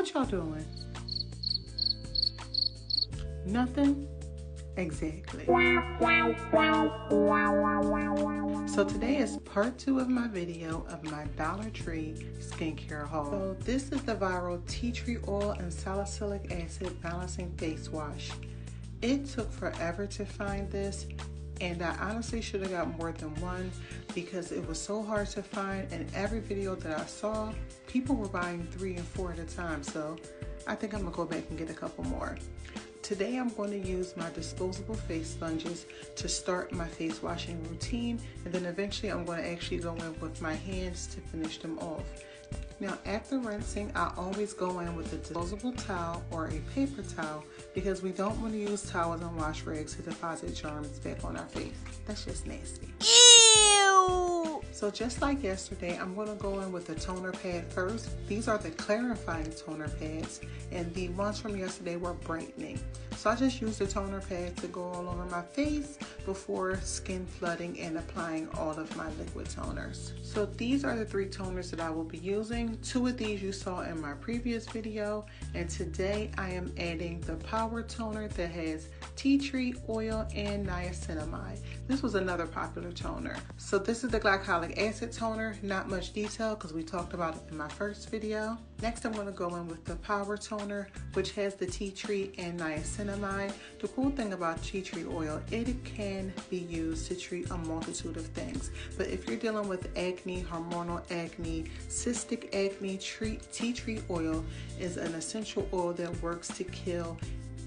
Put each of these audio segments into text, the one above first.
What y'all doing? Nothing? Exactly. So today is part 2 of my video of my Dollar Tree skincare haul. So this is the viral tea tree oil and salicylic acid balancing face wash. It took forever to find this, and I honestly should have got more than one because it was so hard to find, and every video that I saw, people were buying 3 and 4 at a time. So I think I'm gonna go back and get a couple more. Today I'm going to use my disposable face sponges to start my face washing routine, and then eventually I'm going to actually go in with my hands to finish them off. Now after rinsing, I always go in with a disposable towel or a paper towel because we don't want to use towels and wash rags to deposit germs back on our face. That's just nasty. Ew! So just like yesterday, I'm going to go in with the toner pad first. These are the clarifying toner pads, and the ones from yesterday were brightening. So I just used the toner pad to go all over my face before skin flooding and applying all of my liquid toners. So these are the 3 toners that I will be using. 2 of these you saw in my previous video, and today I am adding the power toner that has tea tree oil and niacinamide. This was another popular toner. So this is the glycolic acid toner. Not much detail because we talked about it in my first video. Next I'm going to go in with the power toner, which has the tea tree and niacinamide. The cool thing about tea tree oil, it can be used to treat a multitude of things. But if you're dealing with acne, hormonal acne, cystic acne, tea tree oil is an essential oil that works to kill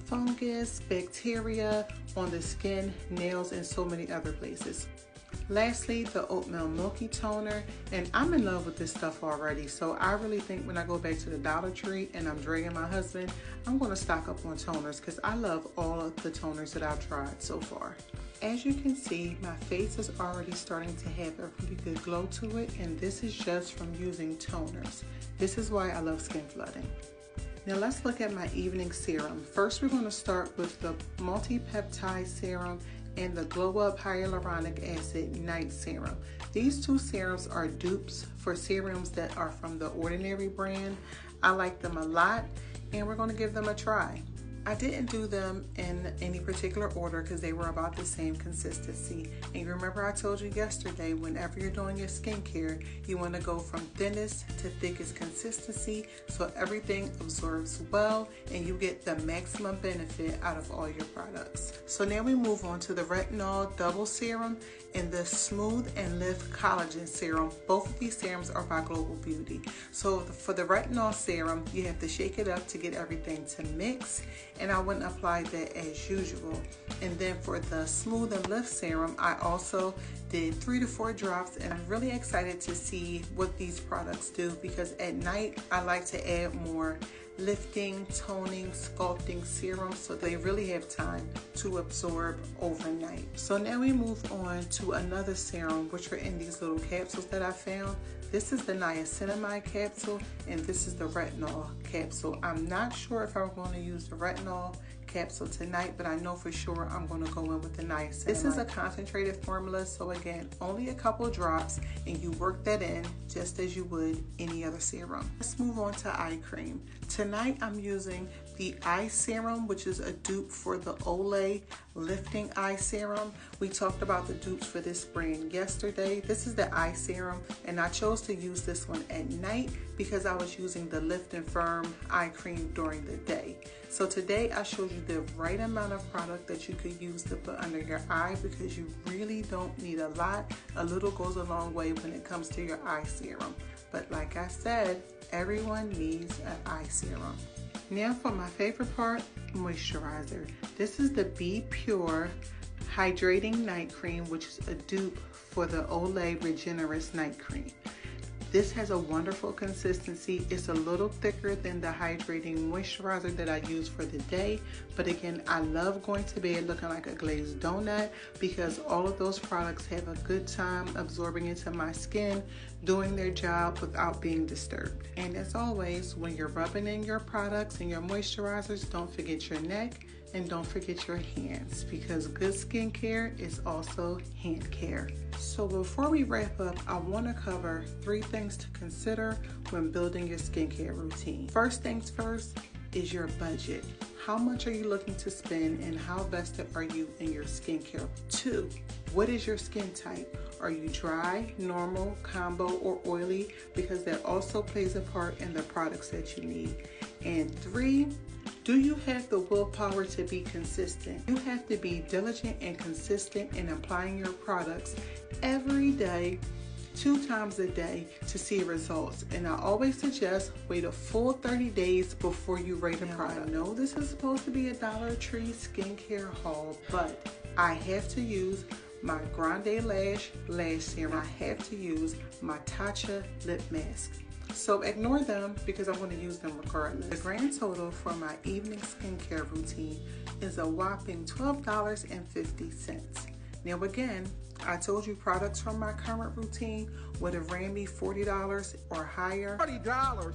fungus, bacteria on the skin, nails, and so many other places. Lastly, the oatmeal milky toner, and I'm in love with this stuff already, so I really think when I go back to the Dollar Tree and I'm dragging my husband, I'm going to stock up on toners because I love all of the toners that I've tried so far. As you can see, my face is already starting to have a pretty good glow to it, and this is just from using toners. This is why I love skin flooding. Now let's look at my evening serum. First we're going to start with the multi-peptide serum and the Glow Up Hyaluronic Acid Night Serum. These 2 serums are dupes for serums that are from the Ordinary brand. I like them a lot, and we're going to give them a try. I didn't do them in any particular order because they were about the same consistency. And you remember I told you yesterday, whenever you're doing your skincare, you want to go from thinnest to thickest consistency so everything absorbs well and you get the maximum benefit out of all your products. So now we move on to the Retinol Double Serum and the Smooth and Lift Collagen Serum. Both of these serums are by Global Beauty. So for the Retinol Serum, you have to shake it up to get everything to mix, and I wouldn't apply that as usual. And then for the Smooth and Lift Serum, I also did 3 to 4 drops, and I'm really excited to see what these products do because at night I like to add more lifting, toning, sculpting serums so they really have time to absorb overnight. So now we move on to another serum, which are in these little capsules that I found. This is the niacinamide capsule, and this is the retinol capsule. I'm not sure if I'm going to use the retinol capsule tonight, but I know for sure I'm going to go in with the niacinamide. This is a concentrated formula, so again, only a couple drops, and you work that in just as you would any other serum. Let's move on to eye cream. Tonight I'm using the eye serum, which is a dupe for the Olay Lifting Eye Serum. We talked about the dupes for this brand yesterday. This is the eye serum, and I chose to use this one at night because I was using the Lift and Firm eye cream during the day. So today I showed you the right amount of product that you could use to put under your eye because you really don't need a lot. A little goes a long way when it comes to your eye serum. But like I said, everyone needs an eye serum. Now for my favorite part, moisturizer. This is the Be Pure Hydrating Night Cream, which is a dupe for the Olay Regenerist Night Cream. This has a wonderful consistency. It's a little thicker than the hydrating moisturizer that I use for the day. But again, I love going to bed looking like a glazed donut because all of those products have a good time absorbing into my skin, doing their job without being disturbed. And as always, when you're rubbing in your products and your moisturizers, don't forget your neck, And don't forget your hands, because good skincare is also hand care. So before we wrap up, I want to cover 3 things to consider when building your skincare routine. First things first is your budget. How much are you looking to spend and how vested are you in your skincare? 2, what is your skin type? Are you dry, normal, combo, or oily? Because that also plays a part in the products that you need. And 3, do you have the willpower to be consistent? You have to be diligent and consistent in applying your products every day, 2 times a day to see results. And I always suggest wait a full 30 days before you rate a product. I know this is supposed to be a Dollar Tree skincare haul, but I have to use my Grande Lash Serum. I have to use my Tatcha Lip Mask. So ignore them because I'm going to use them regardless. The grand total for my evening skincare routine is a whopping $12.50. Now again, I told you products from my current routine would have ran me $40 or higher. $40.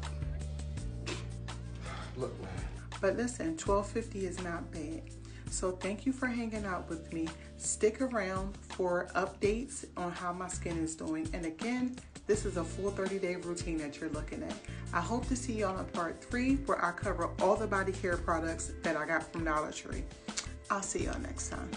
Look, man. But listen, $12.50 is not bad. So thank you for hanging out with me. Stick around for updates on how my skin is doing. And again, this is a full 30-day routine that you're looking at. I hope to see y'all in part 3 where I cover all the body care products that I got from Dollar Tree. I'll see y'all next time.